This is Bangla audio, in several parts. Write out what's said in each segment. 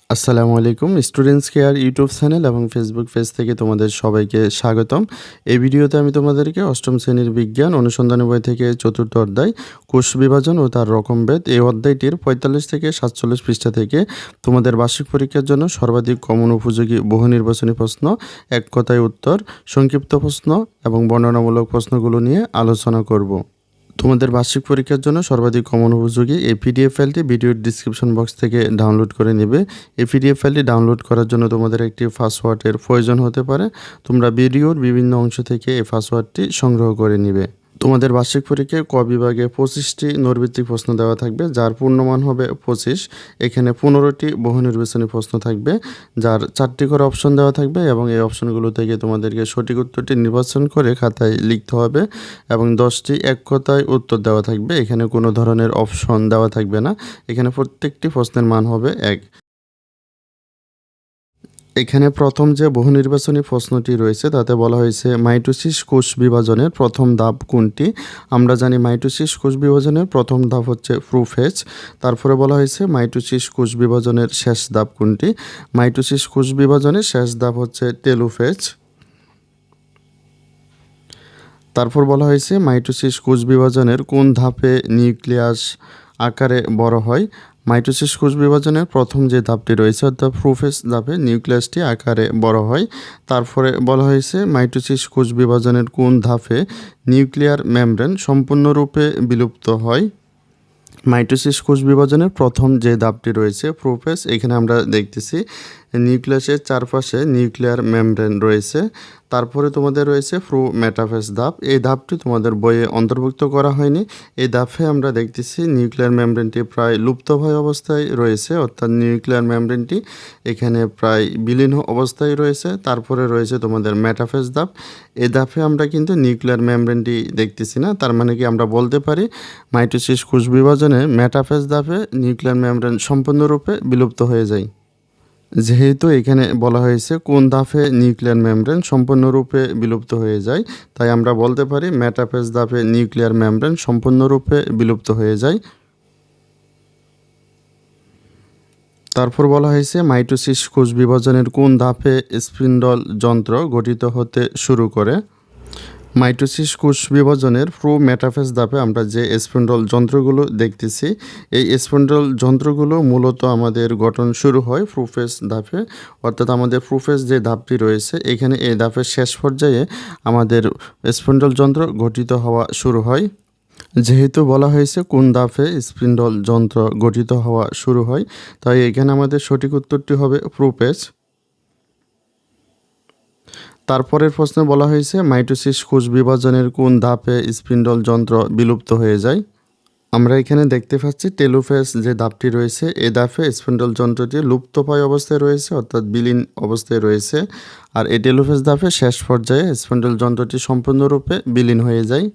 আসসালামু আলাইকুম স্টুডেন্টস কেয়ার ইউটিউব চ্যানেল এবং ফেসবুক পেজ থেকে তোমাদের সবাইকে স্বাগতম। এই ভিডিওতে আমি তোমাদেরকে অষ্টম শ্রেণীর বিজ্ঞান অনুসন্ধানী বই থেকে চতুর্থ অধ্যায় কোষ বিভাজন ও তার রকমভেদ এই অধ্যায়টির ৪৫ থেকে ৪৭ পৃষ্ঠা থেকে তোমাদের বার্ষিক পরীক্ষার জন্য সর্বাধিক কমন উপযোগী বহু নির্বাচনী প্রশ্ন, এক কথায় উত্তর, সংক্ষিপ্ত প্রশ্ন এবং বর্ণনামূলক প্রশ্নগুলো নিয়ে আলোচনা করব। তোমাদের বার্ষিক পরীক্ষার জন্য সর্বাধিক কমন উপযোগী এই পিডিএফ ফাইলটি ভিডিওর ডিসক্রিপশন বক্স থেকে ডাউনলোড করে নেবে। এই পিডিএফ ফাইলটি ডাউনলোড করার জন্য তোমাদের একটি পাসওয়ার্ডের প্রয়োজন হতে পারে। তোমরা ভিডিওর বিভিন্ন অংশ থেকে এই পাসওয়ার্ডটি সংগ্রহ করে নেবে। তোমাদের বার্ষিক পরীক্ষায় ক বিভাগে 25টি নৈর্ভিত্তিক প্রশ্ন দেওয়া থাকবে, যার পূর্ণমান হবে 25। এখানে 15টি বহু নির্বাচনী প্রশ্ন থাকবে, যার 4টি করে অপশন দেওয়া থাকবে এবং এই অপশনগুলো থেকে তোমাদেরকে সঠিক উত্তরটি নির্বাচন করে খাতায় লিখতে হবে এবং 10টি এক কথায় উত্তর দেওয়া থাকবে। এখানে কোনো ধরনের অপশন দেওয়া থাকবে না। এখানে প্রত্যেকটি প্রশ্নের মান হবে 1। এখানে প্রথম যে বহু নির্বাচনী প্রশ্নটি রয়েছে তাতে বলা হয়েছে মাইটোসিস কোষ বিভাজনের প্রথম ধাপ কোনটি? আমরা জানি মাইটোসিস কোষ বিভাজনের প্রথম ধাপ হচ্ছে প্রোফেজ। তারপরে বলা হয়েছে মাইটোসিস কোষ বিভাজনের শেষ ধাপ কোনটি? মাইটোসিস কোষ বিভাজনের শেষ ধাপ হচ্ছে টেলোফেজ। তারপর বলা হয়েছে মাইটোসিস কোষ বিভাজনের কোন ধাপে নিউক্লিয়াস আকারে বড় হয়? মাইটোসিস কোষ বিভাজনের প্রথম যে ধাপটি রয়েছে অর্থাৎ প্রোফেজ ধাপে নিউক্লিয়াসটি আকারে বড় হয়। তারপরে বলা হয়েছে মাইটোসিস কোষ বিভাজনের কোন ধাপে নিউক্লিয়ার মেমব্রেন সম্পূর্ণরূপে বিলুপ্ত হয়? মাইটোসিস কোষ বিভাজনের প্রথম যে ধাপটি রয়েছে প্রোফেজ, এখানে আমরা দেখতেছি নিউক্লিয়াসের চারপাশে নিউক্লিয়ার মেমব্রেন রয়েছে। তারপরে তোমাদের রয়েছে মেটাফেজ ধাপ। এই ধাপটি তোমাদের বইয়ে অন্তর্ভুক্ত করা হয়নি। এই ধাপে আমরা দেখতেছি নিউক্লিয়ার মেমব্রেনটি প্রায় লুপ্তভয় অবস্থায় রয়েছে, অর্থাৎ নিউক্লিয়ার মেমব্রেনটি এখানে প্রায় বিলীন অবস্থায় রয়েছে। তারপরে রয়েছে তোমাদের মেটাফেজ ধাপ। এই ধাপে আমরা কিন্তু নিউক্লিয়ার মেমব্রেনটি দেখতেছি না। তার মানে কি আমরা বলতে পারি মাইটোসিস কোষ বিভাজনে মেটাফেজ ধাপে নিউক্লিয়ার মেমব্রেন সম্পূর্ণরূপে বিলুপ্ত হয়ে যায়। যেহেতু এখানে বলা হয়েছে কোন ধাপে নিউক্লিয়ার মেমব্রেন সম্পূর্ণরূপে বিলুপ্ত হয়ে যায়, তাই আমরা বলতে পারি মেটাফেজ ধাপে নিউক্লিয়ার মেমব্রেন সম্পূর্ণরূপে বিলুপ্ত হয়ে যায়। তারপর বলা হয়েছে মাইটোসিস কোষ বিভাজনের কোন ধাপে স্পিন্ডল যন্ত্র গঠিত হতে শুরু করে? মাইটোসিস কোষ বিভাজনের মেটাফেজ ধাপে আমরা যে স্পিন্ডল যন্ত্রগুলো দেখতেছি, এই স্পিন্ডল যন্ত্রগুলো মূলত আমাদের গঠন শুরু হয় প্রোফেজ ধাপে, অর্থাৎ আমাদের প্রোফেজ যে ধাপটি রয়েছে এখানে এই ধাপের শেষ পর্যায়ে আমাদের স্পিন্ডল যন্ত্র গঠিত হওয়া শুরু হয়। যেহেতু বলা হয়েছে কোন ধাপে স্পিন্ডল যন্ত্র গঠিত হওয়া শুরু হয়, তাই এখানে আমাদের সঠিক উত্তরটি হবে প্রোফেজ। তারপরের প্রশ্নে বলা হয়েছে মাইটোসিস কোষ বিভাজনের কোন ধাপে স্পিন্ডল যন্ত্র বিলুপ্ত হয়ে যায়? আমরা এখানে দেখতে পাচ্ছি টেলোফেজ যে ধাপটি রয়েছে এই ধাপে স্পিন্ডল যন্ত্রটি লুপ্তপ্রায় অবস্থায় রয়েছে, অর্থাৎ বিলীন অবস্থায় রয়েছে। আর এই টেলোফেজ ধাপে শেষ পর্যায়ে স্পিন্ডল যন্ত্রটি সম্পূর্ণরূপে বিলীন হয়ে যায়।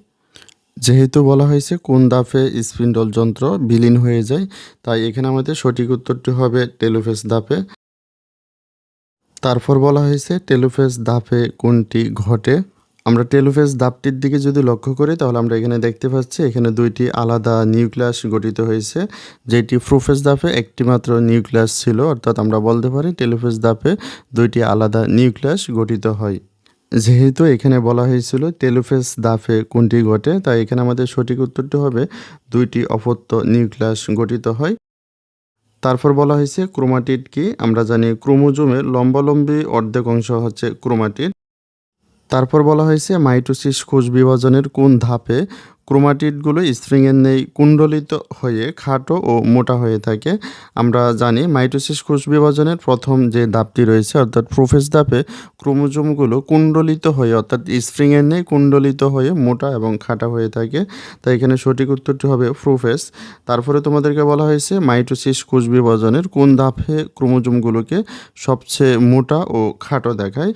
যেহেতু বলা হয়েছে কোন ধাপে স্পিন্ডল যন্ত্র বিলীন হয়ে যায়, তাই এখানে আমাদের সঠিক উত্তরটি হবে টেলোফেজ ধাপে। তারপর বলা হয়েছে টেলোফেজ ধাপে কোনটি ঘটে? আমরা টেলোফেজ ধাপটির দিকে যদি লক্ষ্য করি তাহলে আমরা এখানে দেখতে পাচ্ছি এখানে দুইটি আলাদা নিউক্লিয়াস গঠিত হয়েছে, যেটি প্রোফেজ ধাপে একটি মাত্র নিউক্লিয়াস ছিল, অর্থাৎ আমরা বলতে পারি টেলোফেজ ধাপে দুইটি আলাদা নিউক্লিয়াস গঠিত হয়। যেহেতু এখানে বলা হয়েছিল টেলোফেজ ধাপে কোনটি ঘটে, তাই এখানে আমাদের সঠিক উত্তরটি হবে দুইটি অপত্য নিউক্লিয়াস গঠিত হয়। তারপর বলা হয়েছে ক্রোমাটিড কি? আমরা জানি ক্রোমোজোমের লম্বালম্বী অর্ধেক অংশ হচ্ছে ক্রোমাটিড। তারপর বলা হয়েছে মাইটোসিস কোষ বিভাজনের কোন ধাপে ক্রোমাটিডগুলো স্প্রিংয়ের ন্যায় কুণ্ডলিত হয়ে খাটো ও মোটা হয়ে থাকে? আমরা জানি মাইটোসিস কোষ বিভাজনের প্রথম যে ধাপটি রয়েছে অর্থাৎ প্রোফেজ ধাপে ক্রোমোজোমগুলো কুণ্ডলিত হয়ে অর্থাৎ স্প্রিংয়ের ন্যায় কুণ্ডলিত হয়ে মোটা এবং খাটো হয়ে থাকে, তাই এখানে সঠিক উত্তরটি হবে প্রোফেজ। তারপরে তোমাদেরকে বলা হয়েছে মাইটোসিস কোষ বিভাজনের কোন ধাপে ক্রোমোজোমগুলোকে সবচেয়ে মোটা ও খাটো দেখায়?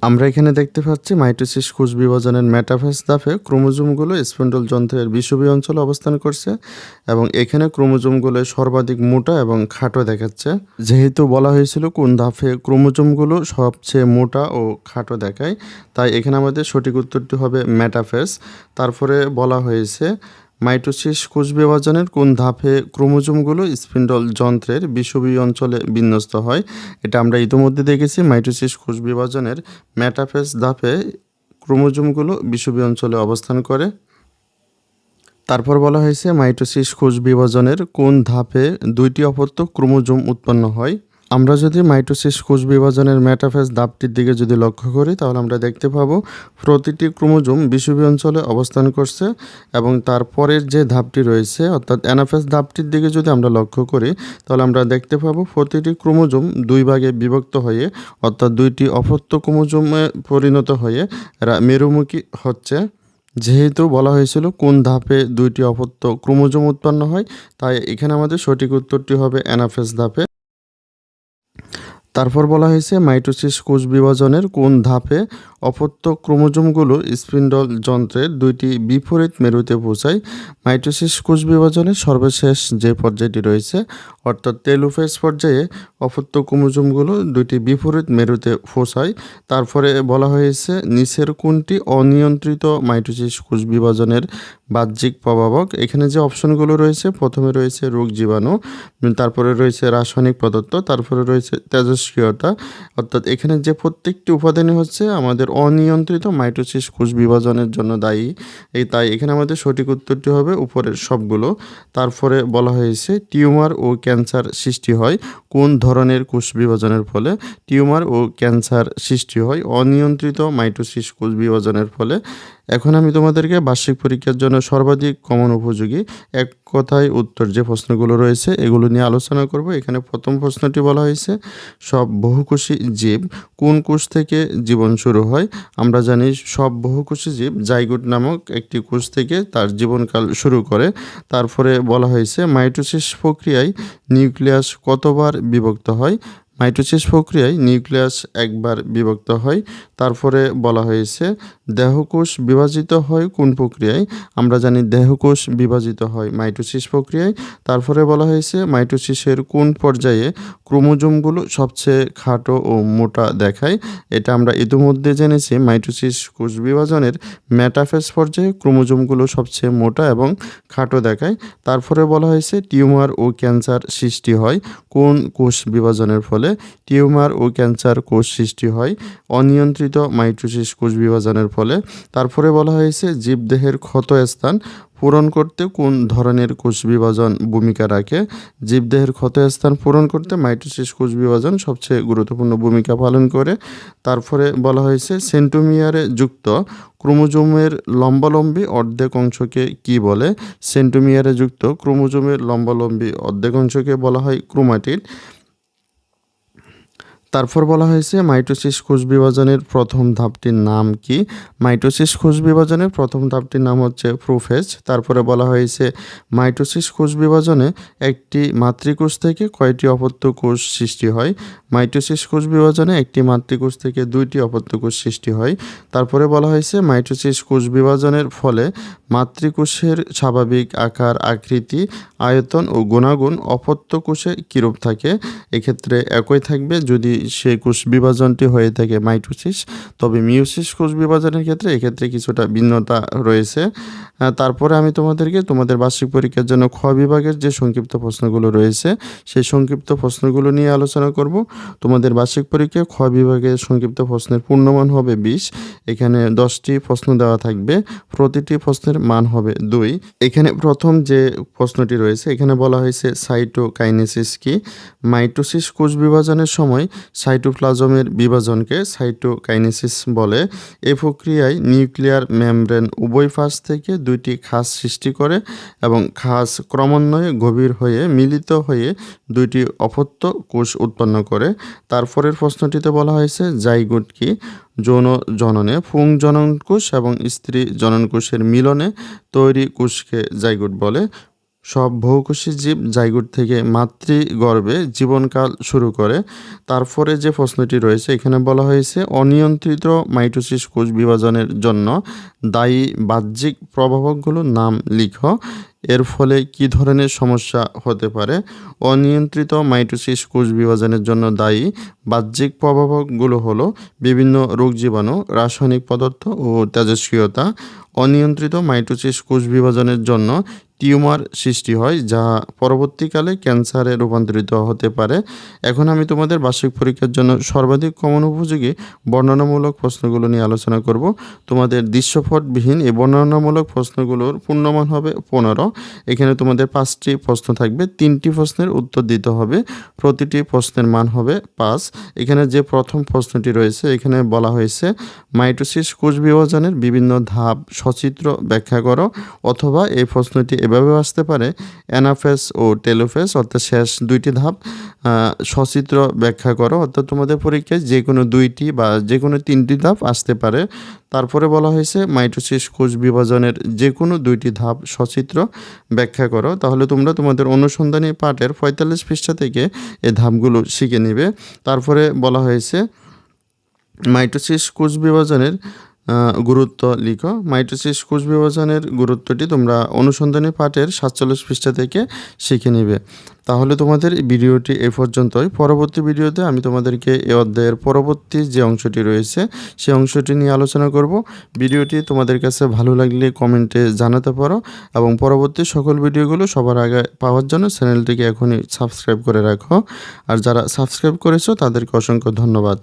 আমরা এখানে দেখতে পাচ্ছি মাইটোসিস কোষ বিভাজনের মেটাফেজ ধাপে ক্রোমোজোমগুলো স্পিন্ডল যন্ত্রের বিষুবীয় অঞ্চলে অবস্থান করছে এবং এখানে ক্রোমোজোমগুলো সর্বাধিক মোটা এবং খাটো দেখাচ্ছে। যেহেতু বলা হয়েছিল কোন ধাপে ক্রোমোজোমগুলো সবচেয়ে মোটা ও খাটো দেখায়, তাই এখানে আমাদের সঠিক উত্তরটি হবে মেটাফেজ। তারপরে বলা হয়েছে মাইটোসিস কোষ বিভাজনের কোন ধাপে ক্রোমোজোমগুলো স্পিন্ডল যন্ত্রের বিষুবীয় অঞ্চলে বিন্যস্ত হয়? এটা আমরা ইতিমধ্যে দেখেছি। মাইটোসিস কোষ বিভাজনের মেটাফেজ ধাপে ক্রোমোজোমগুলো বিষুবীয় অঞ্চলে অবস্থান করে। তারপর বলা হয়েছে মাইটোসিস কোষ বিভাজনের কোন ধাপে দুইটি অপত্য ক্রোমোজোম উৎপন্ন হয়? আমরা যদি মাইটোসিস কোষ বিভাজনের মেটাফেজ ধাপটির দিকে যদি লক্ষ্য করি তাহলে আমরা দেখতে পাবো প্রতিটি ক্রোমোজোম বিষুবীয় অঞ্চলে অবস্থান করছে এবং তারপরের যে ধাপটি রয়েছে অর্থাৎ অ্যানাফেজ ধাপটির দিকে যদি আমরা লক্ষ্য করি তাহলে আমরা দেখতে পাবো প্রতিটি ক্রোমোজোম দুই ভাগে বিভক্ত হয়ে অর্থাৎ দুইটি অপত্য ক্রোমোজোমে পরিণত হয়ে এরা মেরুমুখী হচ্ছে। যেহেতু বলা হয়েছিল কোন ধাপে দুইটি অপত্য ক্রোমোজোম উৎপন্ন হয়, তাই এখানে আমাদের সঠিক উত্তরটি হবে অ্যানাফেজ ধাপে। তারপর বলা হয়েছে মাইটোসিস কোষ বিভাজনের কোন ধাপে অপত্য ক্রোমোজোমগুলো স্পিন্ডল যন্ত্রের দুইটি বিপরীত মেরুতে পৌঁছায়? মাইটোসিস কোষ বিভাজনের সর্বশেষ যে পর্যায়টি রয়েছে অর্থাৎ টেলোফেজ পর্যায়ে অপত্য ক্রোমোজোমগুলো দুইটি বিপরীত মেরুতে পৌঁছায়। তারপরে বলা হয়েছে নিচের কোনটি অনিয়ন্ত্রিত মাইটোসিস কোষ বিভাজনের বাহ্যিক প্রভাবক? এখানে যে অপশনগুলো রয়েছে প্রথমে রয়েছে রোগ জীবাণু, তারপরে রয়েছে রাসায়নিক পদার্থ, তারপরে রয়েছে তেজস্ক্রিয়তা। অর্থাৎ এখানে যে প্রত্যেকটি উপাদানই হচ্ছে আমাদের অনিয়ন্ত্রিত মাইটোসিস কোষ বিভাজনের জন্য দায়ী। তাই এখানে আমাদের সঠিক উত্তরটি হবে উপরের সবগুলো। তারপরে বলা হয়েছে টিউমার ও ক্যান্সার সৃষ্টি হয় কোন ধরনের কোষ বিভাজনের ফলে? টিউমার ও ক্যান্সার সৃষ্টি হয় অনিয়ন্ত্রিত মাইটোসিস কোষ বিভাজনের ফলে। এখন আমি তোমাদেরকে বার্ষিক পরীক্ষার জন্য সর্বাধিক কমন উপযোগী এক কথায় উত্তর যে প্রশ্নগুলো রয়েছে এগুলো নিয়ে আলোচনা করব। এখানে প্রথম প্রশ্নটি বলা হয়েছে সব বহুকোষী জীব কোন কোষ থেকে জীবন শুরু হয়? আমরা জানি সব বহুকোষী জীব জাইগোট নামক একটি কোষ থেকে তার জীবনকাল শুরু করে। তারপরে বলা হয়েছে মাইটোসিস প্রক্রিয়ায় নিউক্লিয়াস কতবার বিভক্ত হয়? মাইটোসিস প্রক্রিয়ায় নিউক্লিয়াস একবার বিভক্ত হয়। তারপরে বলা হয়েছে দেহকোষ বিভাজিত হয় কোন প্রক্রিয়ায়? আমরা জানি দেহকোষ বিভাজিত হয় মাইটোসিস প্রক্রিয়ায়। তারপরে বলা হয়েছে মাইটোসিসের কোন পর্যায়ে ক্রোমোজোমগুলো সবচেয়ে খাটো ও মোটা দেখায়? এটা আমরা ইতিমধ্যে জেনেছি মাইটোসিস কোষ বিভাজনের মেটাফেজ পর্যায়ে ক্রোমোজোমগুলো সবচেয়ে মোটা এবং খাটো দেখায়। তারপরে বলা হয়েছে টিউমার ও ক্যান্সার সৃষ্টি হয় কোন কোষ বিভাজনের ফলে? টিউমার ও ক্যান্সার কোষ সৃষ্টি হয় অনিয়ন্ত্রিত মাইটোসিস কোষ বিভাজনের ফলে। তারপরে বলা হয়েছে জীবদেহের ক্ষত স্থান পূরণ করতে কোন ধরনের কোষ বিভাজন ভূমিকা রাখে? জীবদেহের ক্ষত স্থান পূরণ করতে মাইটোসিস কোষ বিভাজন সবচেয়ে গুরুত্বপূর্ণ ভূমিকা পালন করে। তারপরে বলা হয়েছে সেন্টোমিয়ারে যুক্ত ক্রোমোজোমের লম্বালম্বী অর্ধেক অংশকে কি বলে? সেন্টোমিয়ারে যুক্ত ক্রোমোজোমের লম্বালম্বী অর্ধেক অংশকে বলা হয় ক্রোমাটিড। তারপর বলা হয়েছে মাইটোসিস কোষ বিভাজনের প্রথম ধাপটির নাম কি? মাইটোসিস কোষ বিভাজনের প্রথম ধাপটির নাম হচ্ছে প্রোফেজ। তারপরে বলা হয়েছে মাইটোসিস কোষ বিভাজনে একটি মাতৃকোষ থেকে কয়টি অপত্য কোষ সৃষ্টি হয়? মাইটোসিস কোষ বিভাজনে একটি মাতৃকোষ থেকে দুইটি অপত্য কোষ সৃষ্টি হয়। তারপরে বলা হয়েছে মাইটোসিস কোষ বিভাজনের ফলে মাতৃকোষের স্বাভাবিক আকার আকৃতি আয়তন ও গুণাগুণ অপত্য কোষে কীরূপ থাকে? এক্ষেত্রে একই থাকবে যদি সেই কোষ বিভাজনটি হয়ে থাকে মাইটোসিস। তবে মিওসিস কোষ বিভাজনের ক্ষেত্রে এক্ষেত্রে কিছুটা ভিন্নতা রয়েছে। তারপরে আমি তোমাদের বার্ষিক পরীক্ষার জন্য খ বিভাগের যে সংক্ষিপ্ত প্রশ্নগুলো রয়েছে সেই সংক্ষিপ্ত প্রশ্নগুলো নিয়ে আলোচনা করব। তোমাদের বার্ষিক পরীক্ষায় খ বিভাগের সংক্ষিপ্ত প্রশ্নের পূর্ণমান হবে 20। এখানে 10টি প্রশ্ন দেওয়া থাকবে, প্রতিটি প্রশ্নের মান হবে 2। এখানে প্রথম যে প্রশ্নটি রয়েছে এখানে বলা হয়েছে সাইটোকাইনেসিস কি? মাইটোসিস কোষ বিভাজনের সময় সাইটোপ্লাজমের বিভাজনকে সাইটোকাইনেসিস বলে। এই প্রক্রিয়ায় নিউক্লিয়ার মেমব্রেন উভয় পাশ থেকে দুইটি খাঁজ সৃষ্টি করে এবং খাঁজ ক্রমান্বয়ে গভীর হয়ে মিলিত হয়ে দুইটি অপত্য কোষ উৎপন্ন করে। তারপরের প্রশ্নটিতে বলা হয়েছে জাইগোট কি? যৌন জননে পুং জননকোষ এবং স্ত্রী জননকোষের মিলনে তৈরি কোষকে জাইগোট বলে। সব বহুকোষী জীব জাইগোট থেকে মাতৃগর্ভে জীবনকাল শুরু করে। তারপরে যে প্রশ্নটি রয়েছে এখানে বলা হয়েছে অনিয়ন্ত্রিত মাইটোসিস কোষ বিভাজনের জন্য দায়ী বাহ্যিক প্রভাবকগুলোর নাম লিখো। এর ফলে কী ধরনের সমস্যা হতে পারে। অনিয়ন্ত্রিত মাইটোসিস কোষ বিভাজনের জন্য দায়ী বাহ্যিক প্রভাবকগুলো হলো বিভিন্ন রোগ জীবাণু, রাসায়নিক পদার্থ ও তেজস্ক্রিয়তা। অনিয়ন্ত্রিত মাইটোসিস কোষ বিভাজনের জন্য টিউমার সৃষ্টি হয়, যা পরবর্তীকালে ক্যান্সারে রূপান্তরিত হতে পারে। এখন আমি তোমাদের বার্ষিক পরীক্ষার জন্য সর্বাধিক কমন উপযোগী বর্ণনামূলক প্রশ্নগুলো নিয়ে আলোচনা করব। তোমাদের দৃশ্যপটবিহীন এই বর্ণনামূলক প্রশ্নগুলোর পূর্ণমান হবে 15। এখানে তোমাদের 5টি প্রশ্ন থাকবে, 3টি প্রশ্নের উত্তর দিতে হবে, প্রতিটি প্রশ্নের মান হবে 5। এখানে যে প্রথম প্রশ্নটি রয়েছে এখানে বলা হয়েছে মাইটোসিস কোষ বিভাজনের বিভিন্ন ধাপ সচিত্র ব্যাখ্যা করো, অথবা এই প্রশ্নটি এভাবে আসতে পারে অ্যানাফেজ ও টেলোফেজ অর্থাৎ শেষ দুইটি ধাপ সচিত্র ব্যাখ্যা করো। অর্থাৎ তোমাদের পরীক্ষায় যে কোনো 2টি বা যে কোনো 3টি ধাপ আসতে পারে। তারপরে বলা হয়েছে মাইটোসিস কোষ বিভাজনের যে কোনো 2টি ধাপ সচিত্র ব্যাখ্যা করো। তাহলে তোমরা তোমাদের অনুসন্ধানী পাঠের 45 পৃষ্ঠা থেকে এই ধাপগুলো শিখে নেবে। তারপরে বলা হয়েছে মাইটোসিস কোষ বিভাজনের গুরুত্ব লিখো। মাইটোসিস কোষ বিভাজনের গুরুত্বটি তোমরা অনুসন্ধানী পাঠের 47 পৃষ্ঠা থেকে শিখে নেবে। তাহলে তোমাদের ভিডিওটি এ পর্যন্তই। পরবর্তী ভিডিওতে আমি তোমাদেরকে এই অধ্যায়ের পরবর্তী যে অংশটি রয়েছে সেই অংশটি নিয়ে আলোচনা করব। ভিডিওটি তোমাদের কাছে ভালো লাগলে কমেন্টে জানাতে পারো এবং পরবর্তী সকল ভিডিওগুলো সবার আগে পাওয়ার জন্য চ্যানেলটিকে এখনই সাবস্ক্রাইব করে রাখো। আর যারা সাবস্ক্রাইব করেছো তাদেরকে অসংখ্য ধন্যবাদ।